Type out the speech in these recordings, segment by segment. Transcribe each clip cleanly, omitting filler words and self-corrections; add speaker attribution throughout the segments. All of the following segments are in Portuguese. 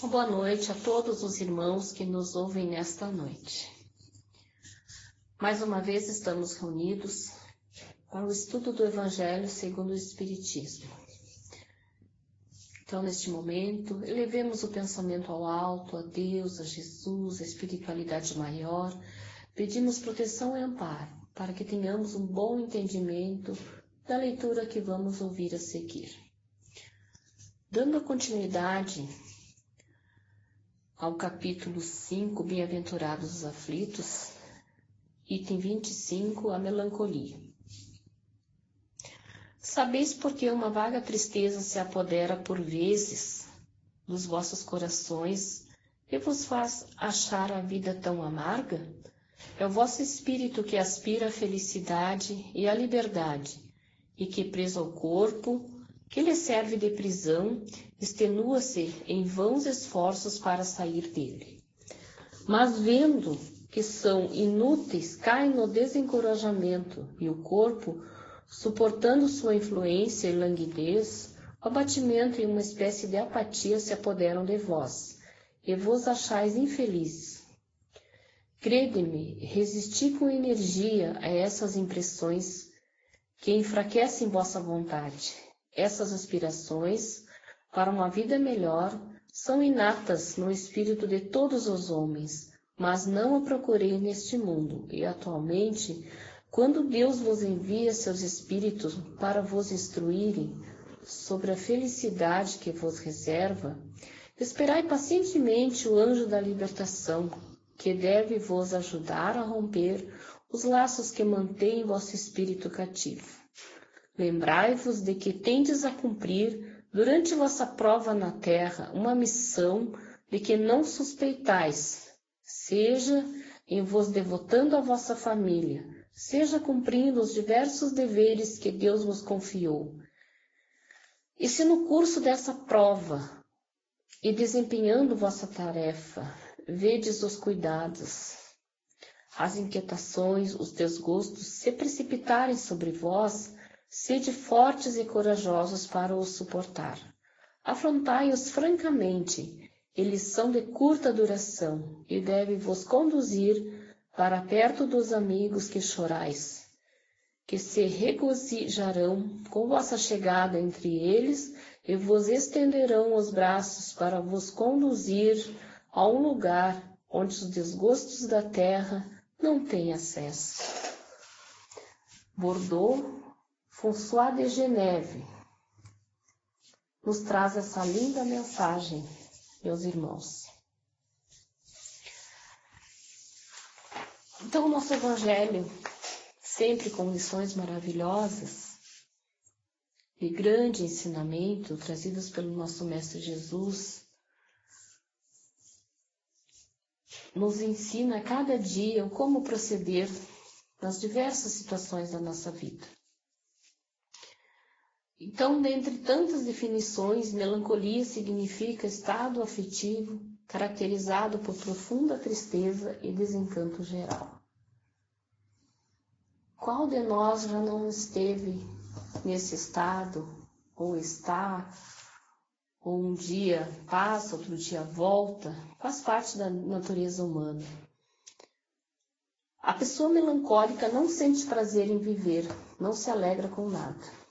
Speaker 1: Boa noite a todos os irmãos que nos ouvem nesta noite. Mais uma vez estamos reunidos para o estudo do Evangelho segundo o Espiritismo. Então, neste momento, elevemos o pensamento ao alto, a Deus, a Jesus, a espiritualidade maior. Pedimos proteção e amparo para que tenhamos um bom entendimento da leitura que vamos ouvir a seguir. Dando continuidade ao capítulo 5, Bem-aventurados os aflitos, item 25, a melancolia. Sabeis por que uma vaga tristeza se apodera por vezes dos vossos corações e vos faz achar a vida tão amarga? É o vosso espírito que aspira à felicidade e à liberdade, e que, preso ao corpo, que lhe serve de prisão, extenua-se em vãos esforços para sair dele. Mas vendo que são inúteis, cai no desencorajamento, e o corpo, suportando sua influência e languidez, o abatimento e uma espécie de apatia se apoderam de vós, e vos achais infelizes. Crede-me, resisti com energia a essas impressões que enfraquecem vossa vontade. Essas aspirações para uma vida melhor são inatas no espírito de todos os homens, mas não a procurei neste mundo, e atualmente, quando Deus vos envia seus espíritos para vos instruírem sobre a felicidade que vos reserva, esperai pacientemente o anjo da libertação, que deve vos ajudar a romper os laços que mantêm vosso espírito cativo. Lembrai-vos de que tendes a cumprir, durante vossa prova na terra, uma missão de que não suspeitais, seja em vos devotando à vossa família, seja cumprindo os diversos deveres que Deus vos confiou. E se no curso dessa prova e desempenhando vossa tarefa, vedes os cuidados, as inquietações, os desgostos se precipitarem sobre vós, sede fortes e corajosos para os suportar. Afrontai-os francamente, eles são de curta duração e devem vos conduzir para perto dos amigos que chorais, que se regozijarão com vossa chegada entre eles e vos estenderão os braços para vos conduzir a um lugar onde os desgostos da terra não têm acesso. Bordeaux, François de Geneve, nos traz essa linda mensagem, meus irmãos. Então, o nosso Evangelho, sempre com lições maravilhosas e grande ensinamento, trazidos pelo nosso Mestre Jesus, nos ensina a cada dia como proceder nas diversas situações da nossa vida. Então, dentre tantas definições, melancolia significa estado afetivo caracterizado por profunda tristeza e desencanto geral. Qual de nós já não esteve nesse estado, ou está, ou um dia passa, outro dia volta? Faz parte da natureza humana. A pessoa melancólica não sente prazer em viver, não se alegra com nada.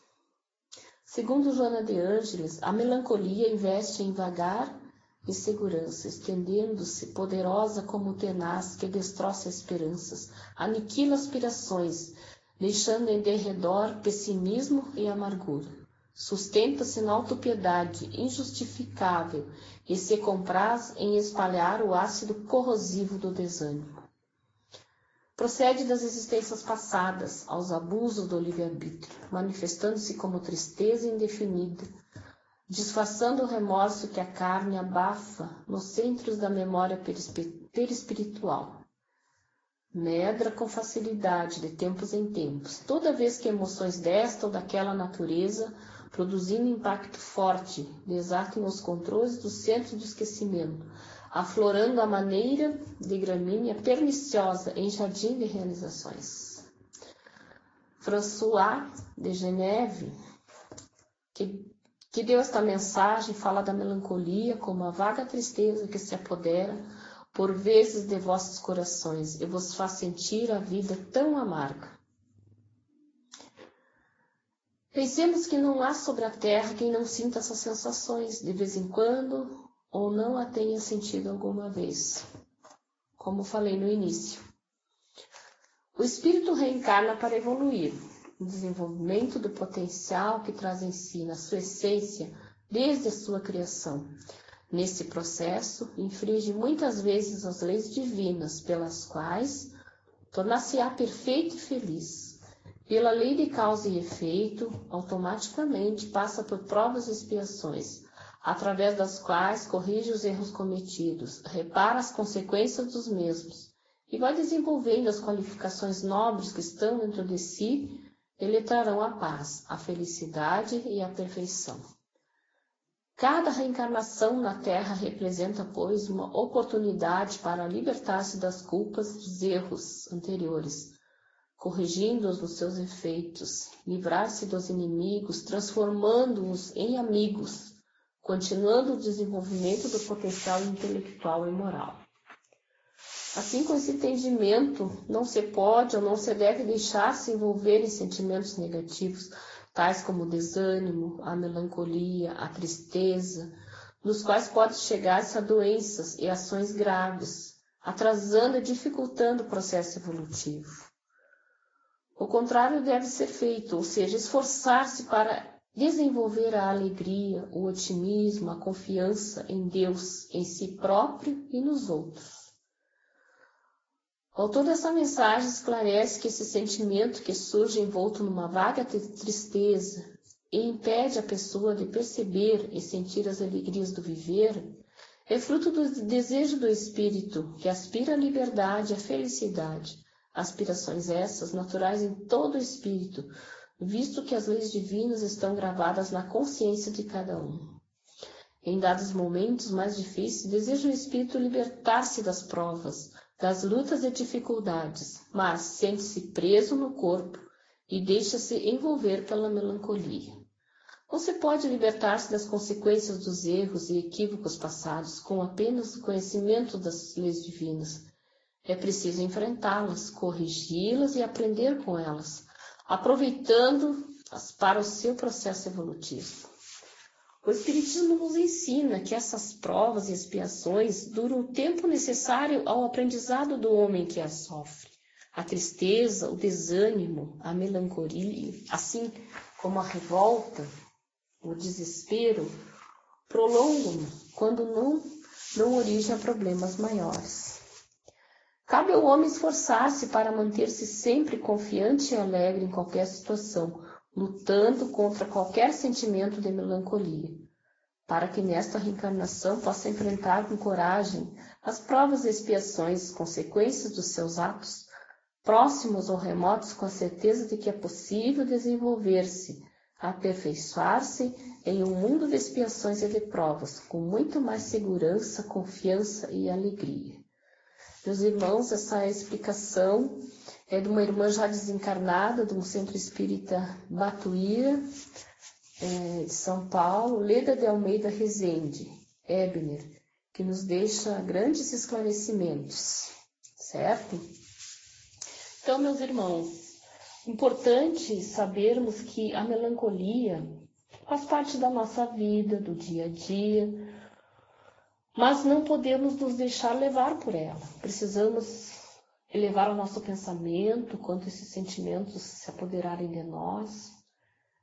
Speaker 1: Segundo Joana de Ângeles, a melancolia investe em vagar e segurança, estendendo-se poderosa como tenaz que destroça esperanças, aniquila aspirações, deixando em derredor pessimismo e amargura. Sustenta-se na autopiedade injustificável e se compraz em espalhar o ácido corrosivo do desânimo. Procede das existências passadas aos abusos do livre-arbítrio, manifestando-se como tristeza indefinida, disfarçando o remorso que a carne abafa nos centros da memória perispiritual. Medra com facilidade de tempos em tempos, toda vez que emoções desta ou daquela natureza, produzindo impacto forte, desatem os controles do centro do esquecimento, aflorando a maneira de gramínea perniciosa em jardim de realizações. François de Geneve, que que deu esta mensagem fala da melancolia como a vaga tristeza que se apodera por vezes de vossos corações e vos faz sentir a vida tão amarga. Pensemos que não há sobre a terra quem não sinta essas sensações de vez em quando ou não a tenha sentido alguma vez. Como falei no início. O espírito reencarna para evoluir, o desenvolvimento do potencial que traz em si, na sua essência, desde a sua criação. Nesse processo, infringe muitas vezes as leis divinas, pelas quais tornar-se-á perfeito e feliz. Pela lei de causa e efeito, automaticamente passa por provas e expiações, através das quais corrige os erros cometidos, repara as consequências dos mesmos, e vai desenvolvendo as qualificações nobres que estão dentro de si e lhe trarão a paz, a felicidade e a perfeição. Cada reencarnação na Terra representa, pois, uma oportunidade para libertar-se das culpas dos erros anteriores, corrigindo-os nos seus efeitos, livrar-se dos inimigos, transformando-os em amigos, continuando o desenvolvimento do potencial intelectual e moral. Assim, com esse entendimento, não se pode ou não se deve deixar-se envolver em sentimentos negativos, tais como o desânimo, a melancolia, a tristeza, nos quais pode chegar-se a doenças e ações graves, atrasando e dificultando o processo evolutivo. O contrário deve ser feito, ou seja, esforçar-se para desenvolver a alegria, o otimismo, a confiança em Deus, em si próprio e nos outros. O autor dessa mensagem esclarece que esse sentimento que surge envolto numa vaga tristeza e impede a pessoa de perceber e sentir as alegrias do viver é fruto do desejo do espírito que aspira à liberdade e à felicidade. Aspirações essas naturais em todo o espírito, visto que as leis divinas estão gravadas na consciência de cada um. Em dados momentos mais difíceis, deseja o espírito libertar-se das provas, das lutas e dificuldades, mas sente-se preso no corpo e deixa-se envolver pela melancolia. Não se pode libertar-se das consequências dos erros e equívocos passados com apenas o conhecimento das leis divinas. É preciso enfrentá-las, corrigi-las e aprender com elas, aproveitando-as para o seu processo evolutivo. O Espiritismo nos ensina que essas provas e expiações duram o tempo necessário ao aprendizado do homem que as sofre. A tristeza, o desânimo, a melancolia, assim como a revolta, o desespero, prolongam quando não dão origem a problemas maiores. Cabe ao homem esforçar-se para manter-se sempre confiante e alegre em qualquer situação, lutando contra qualquer sentimento de melancolia, para que nesta reencarnação possa enfrentar com coragem as provas e expiações, consequências dos seus atos, próximos ou remotos, com a certeza de que é possível desenvolver-se, aperfeiçoar-se em um mundo de expiações e de provas, com muito mais segurança, confiança e alegria. Meus irmãos, essa explicação é de uma irmã já desencarnada, de um centro espírita Batuíra, de São Paulo, Leda de Almeida Rezende, Ebner, que nos deixa grandes esclarecimentos, certo? Então, meus irmãos, importante sabermos que a melancolia faz parte da nossa vida, do dia a dia, mas não podemos nos deixar levar por ela. Precisamos elevar o nosso pensamento quanto esses sentimentos se apoderarem de nós.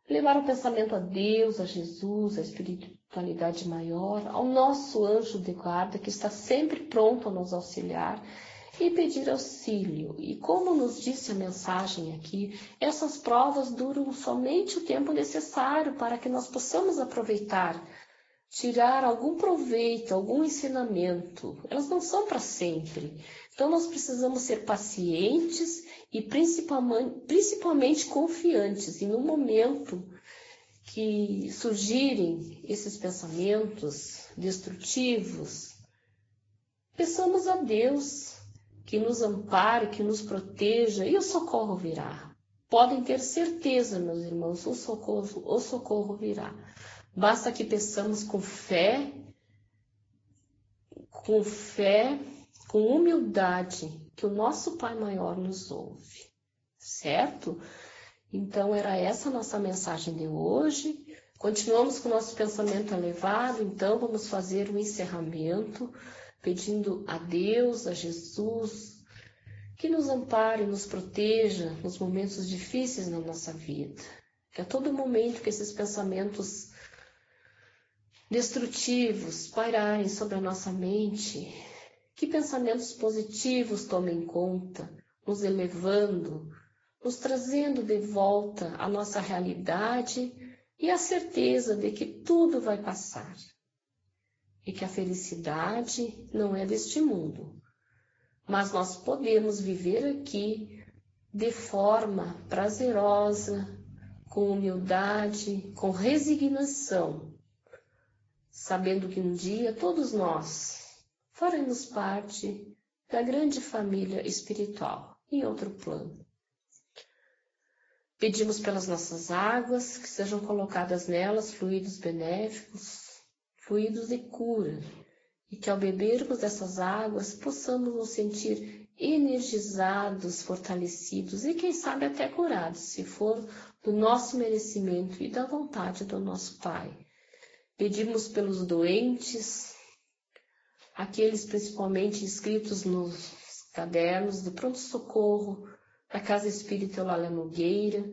Speaker 1: Levar o pensamento a Deus, a Jesus, a espiritualidade maior, ao nosso anjo de guarda que está sempre pronto a nos auxiliar e pedir auxílio. E como nos disse a mensagem aqui, essas provas duram somente o tempo necessário para que nós possamos aproveitar, tirar algum proveito, algum ensinamento. Elas não são para sempre. Então nós precisamos ser pacientes e principalmente confiantes. E no momento que surgirem esses pensamentos destrutivos, peçamos a Deus que nos ampare, que nos proteja e o socorro virá. Podem ter certeza, meus irmãos, o socorro virá. Basta que peçamos com fé, com humildade, que o nosso Pai maior nos ouve, certo? Então era essa a nossa mensagem de hoje. Continuamos com o nosso pensamento elevado, então vamos fazer um encerramento, pedindo a Deus, a Jesus, que nos ampare, nos proteja nos momentos difíceis na nossa vida. Que a todo momento que esses pensamentos destrutivos pairarem sobre a nossa mente, que pensamentos positivos tomem conta, nos elevando, nos trazendo de volta a nossa realidade e a certeza de que tudo vai passar. E que a felicidade não é deste mundo, mas nós podemos viver aqui de forma prazerosa, com humildade, com resignação, sabendo que um dia todos nós faremos parte da grande família espiritual, em outro plano. Pedimos pelas nossas águas, que sejam colocadas nelas fluidos benéficos, fluidos de cura, e que ao bebermos dessas águas possamos nos sentir energizados, fortalecidos e quem sabe até curados, se for do nosso merecimento e da vontade do nosso Pai. Pedimos pelos doentes, aqueles principalmente inscritos nos cadernos do pronto-socorro, da Casa Espírita Eulália Nogueira,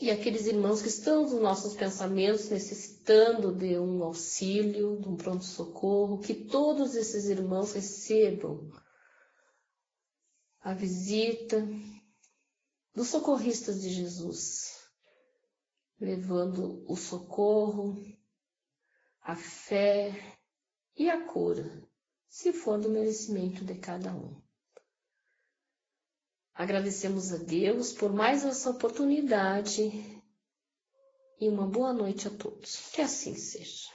Speaker 1: e aqueles irmãos que estão nos nossos pensamentos necessitando de um auxílio, de um pronto-socorro, que todos esses irmãos recebam a visita dos socorristas de Jesus, levando o socorro, a fé e a cura, se for do merecimento de cada um. Agradecemos a Deus por mais essa oportunidade e uma boa noite a todos. Que assim seja.